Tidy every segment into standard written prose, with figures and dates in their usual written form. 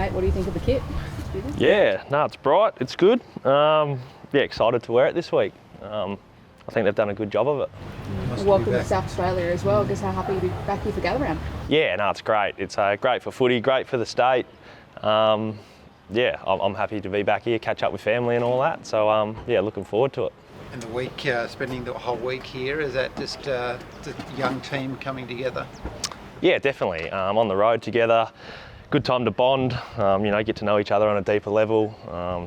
mate. What do you think of the kit? Yeah, no, it's bright, it's good. Yeah, excited to wear it this week. I think they've done a good job of it. Welcome to South Australia as well. Guess how happy to be back here for Gather Round. Yeah, no, it's great. It's great for footy, great for the state. Yeah, I'm happy to be back here, catch up with family and all that. So yeah, looking forward to it. And the week, spending the whole week here, is that just the young team coming together? Yeah, definitely. On the road together, good time to bond. Get to know each other on a deeper level.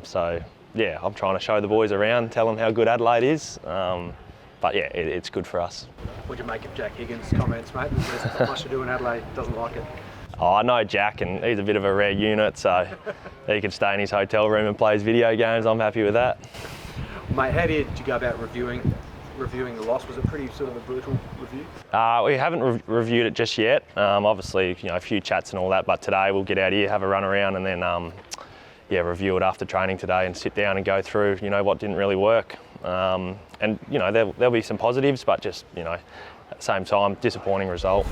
So yeah, I'm trying to show the boys around, tell them how good Adelaide is. But yeah, it's good for us. What do you make of Jack Higgins' comments, mate? There's not much to do in Adelaide, doesn't like it. Oh, I know Jack, and he's a bit of a rare unit, so he can stay in his hotel room and play his video games. I'm happy with that. Mate, how did you go about reviewing the loss? Was it pretty sort of a brutal review? We haven't reviewed it just yet. Obviously, a few chats and all that, but today we'll get out here, have a run around, and then review it after training today and sit down and go through, what didn't really work. And there'll be some positives, but just at the same time, disappointing result.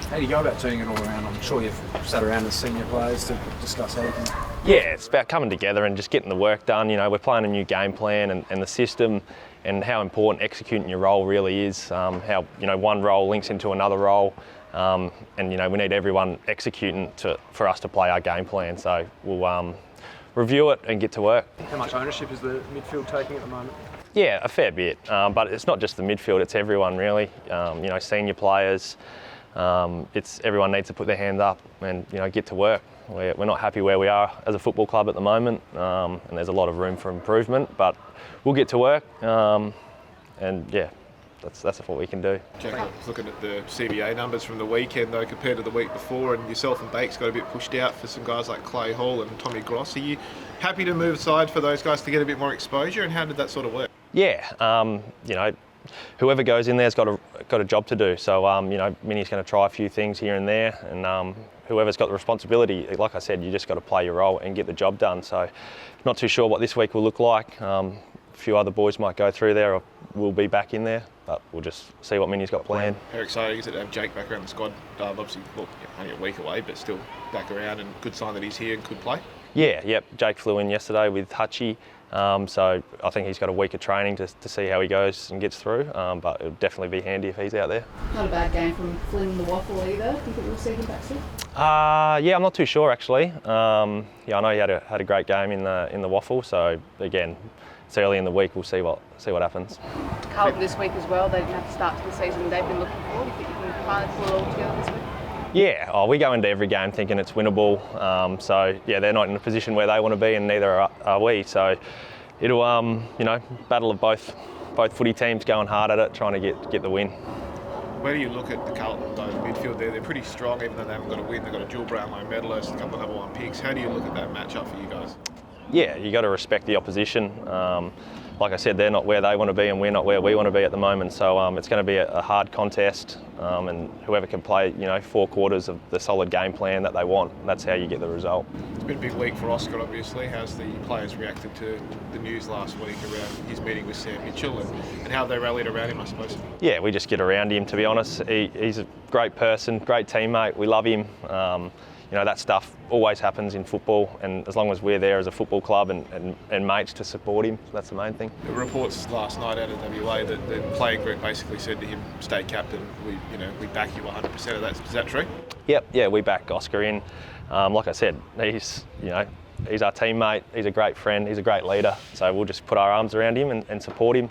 How do you go about turning it all around? I'm sure you've sat around with senior players to discuss everything. Yeah, it's about coming together and just getting the work done. We're playing a new game plan and the system and how important executing your role really is. How one role links into another role, and we need everyone executing for us to play our game plan. So we'll review it and get to work. How much ownership is the midfield taking at the moment? Yeah, a fair bit, but it's not just the midfield, it's everyone really. Senior players, everyone needs to put their hands up and get to work. We're not happy where we are as a football club at the moment, and there's a lot of room for improvement, but we'll get to work, and yeah, that's what we can do. Jack, looking at the CBA numbers from the weekend though compared to the week before, and yourself and Bakes got a bit pushed out for some guys like Clay Hall and Tommy Gross. Are you happy to move aside for those guys to get a bit more exposure, and how did that sort of work? Yeah, whoever goes in there's got a job to do. So Minnie's going to try a few things here and there, and whoever's got the responsibility, like I said, you just got to play your role and get the job done. So not too sure what this week will look like. A few other boys might go through there, or we'll be back in there, but we'll just see what Minnie's got planned. How exciting is it to have Jake back around the squad? Obviously, only a week away, but still back around, and good sign that he's here and could play. Yeah, yep. Jake flew in yesterday with Hutchie, so I think he's got a week of training to see how he goes and gets through, but it'll definitely be handy if he's out there. Not a bad game from Flynn the Waffle either. Do you think we'll see him back soon? Yeah, I'm not too sure actually. I know he had a great game in the Waffle, so again, it's early in the week. We'll see what happens. Carlton this week as well. They didn't have to start to the season they've been looking for. Do you think you can finally pull it all together this week? Yeah, we go into every game thinking it's winnable. So yeah, they're not in a position where they want to be, and neither are we. So it'll battle of both footy teams going hard at it, trying to get the win. Where do you look at the Carlton though, the midfield there? They're pretty strong, even though they haven't got a win. They've got a dual Brownlow medalist, a couple of number one picks. How do you look at that matchup for you guys? Yeah, you got to respect the opposition. Like I said, they're not where they want to be, and we're not where we want to be at the moment. So it's going to be a hard contest, and whoever can play, 4 quarters of the solid game plan that they want, that's how you get the result. It's been a big week for Oscar, obviously. How's the players reacted to the news last week around his meeting with Sam Mitchell, and how they rallied around him, I suppose? Yeah, we just get around him. To be honest, he's a great person, great teammate. We love him. That stuff always happens in football, and as long as we're there as a football club and mates to support him, that's the main thing. The reports last night out of WA that the playing group basically said to him, "Stay captain. We back you 100% of that." Is that true? Yep. Yeah, we back Oscar in. Like I said, he's our teammate. He's a great friend. He's a great leader. So we'll just put our arms around him and support him.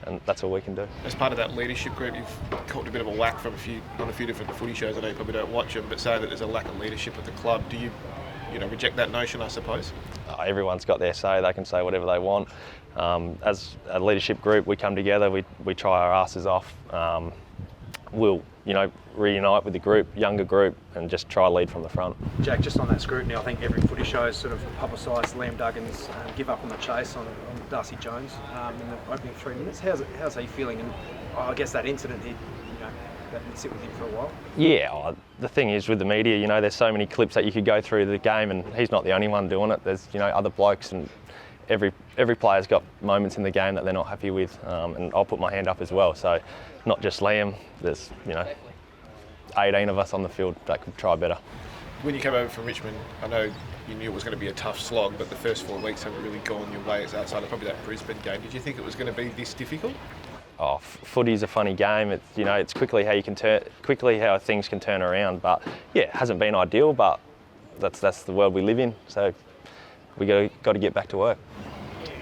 And that's all we can do. As part of that leadership group, you've caught a bit of a whack from on a few different footy shows. I know you probably don't watch them, but saying that there's a lack of leadership at the club. Do you reject that notion, I suppose? Everyone's got their say. They can say whatever they want. As a leadership group, we come together. We try our asses off. We'll reunite with the group, younger group, and just try to lead from the front. Jack, just on that scrutiny, I think every footy show has sort of publicised Liam Duggan's give up on the chase on Darcy Jones in the opening 3 minutes. How's he feeling? And I guess that incident did sit with him for a while. Yeah, the thing is with the media, there's so many clips that you could go through the game, and he's not the only one doing it. There's other blokes, and every player's got moments in the game that they're not happy with, and I'll put my hand up as well. So not just Liam, there's 18 of us on the field that could try better. When you came over from Richmond, I know you knew it was going to be a tough slog, but the first 4 weeks haven't really gone your way. It's outside of probably that Brisbane game. Did you think it was going to be this difficult? Oh, footy's a funny game. It's quickly how things can turn around. But yeah, it hasn't been ideal, but that's the world we live in. So we got to get back to work.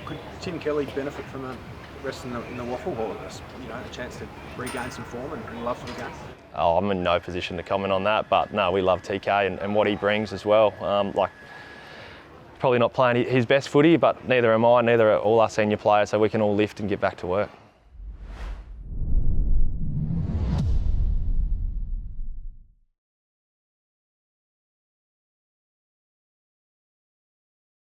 Could Tim Kelly benefit from a rest in the waffle, or a chance to regain some form and love for the game? Oh, I'm in no position to comment on that, but no, we love TK and what he brings as well. Probably not playing his best footy, but neither am I, neither are all our senior players, so we can all lift and get back to work.